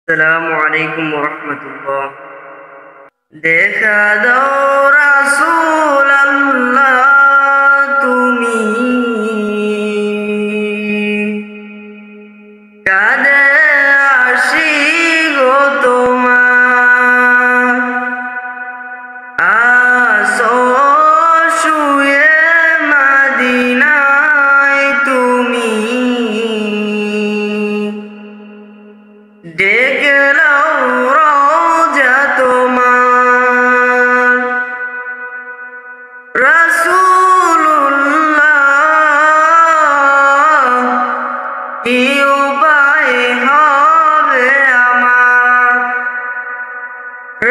আসসালামু আলাইকুম ওয়া রাহমাতুল্লাহ। দেখা দাও রাসূলুল্লাহ, তুমি কাঁদে আসি গো তোমার, আসো শুয়ে মদিনায় তুমি, ডেকে নাও রওজা তোমার। রাসূলুল্লাহ, কি উপায় হবে আমার?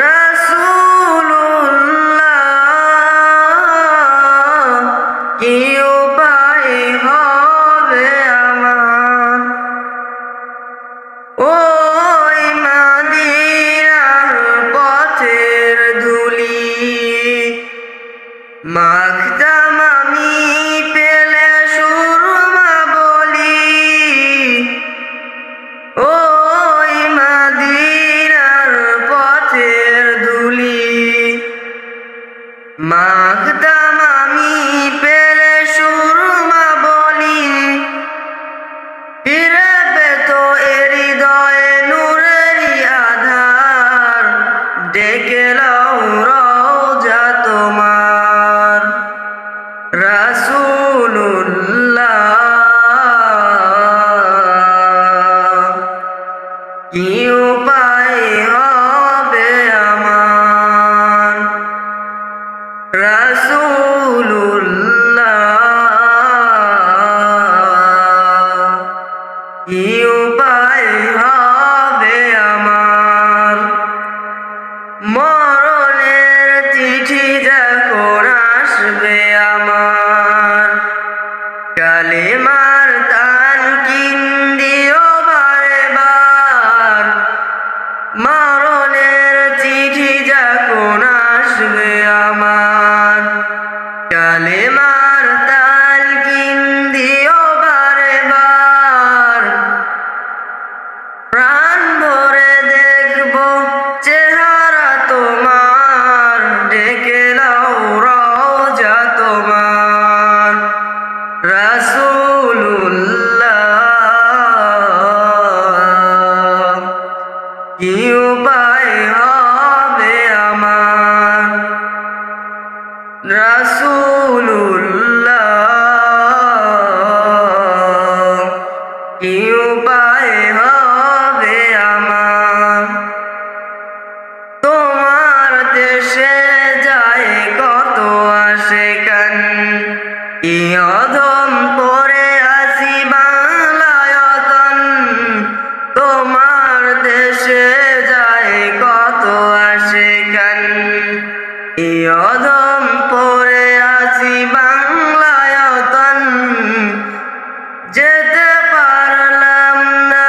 রাসূলুল্লাহ, কি উপায় হবে আমার? ওই মদিনার পথের ধুলি মাখতাম আমি, পেলে সুরমা বলি। ওই মদিনার পথের ধুলি মাখতাম আমি, পেলে সুরমা বলি। ফিরে পেত এ হৃদয়ে নূরেরই আধার, ডেকে নাও রওজা তোমার। রাসূলুল্লাহ, কি উপায় হবে আমার? রাসূলুল্লাহ, কি উপায় হবে আমার? মরণের চিঠি যখন আসবে আমার, কালেমার তালকিন দিও বারে বার। মরণের চিঠি যখন আসবে আমার, কালেমার তালকিন দিও বারে বার। প্রাণ ভরে দেখব চেহারা তোমার, ডেকে নাও রওজা তোমার। রাসূলুল্লাহ, কি উপায় হবে আমার? রাসূলুল্লাহ, কি উপায় হবে আমার? তোমার দেশে যায় কত আশিকান, কি অধম পড়ে আছি বাংলায়তন। তোমার দেশে যায় কত আশিকান, কি অধম পড়ে আছি বাংলায়তন। যেতে পারলাম না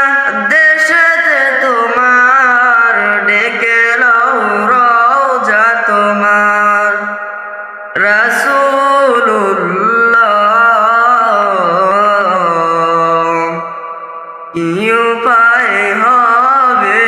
দেশেতে তোমার, ডেকে নাও রওজা তোমার। রাসূলুল্লাহ, কি উপায় হবে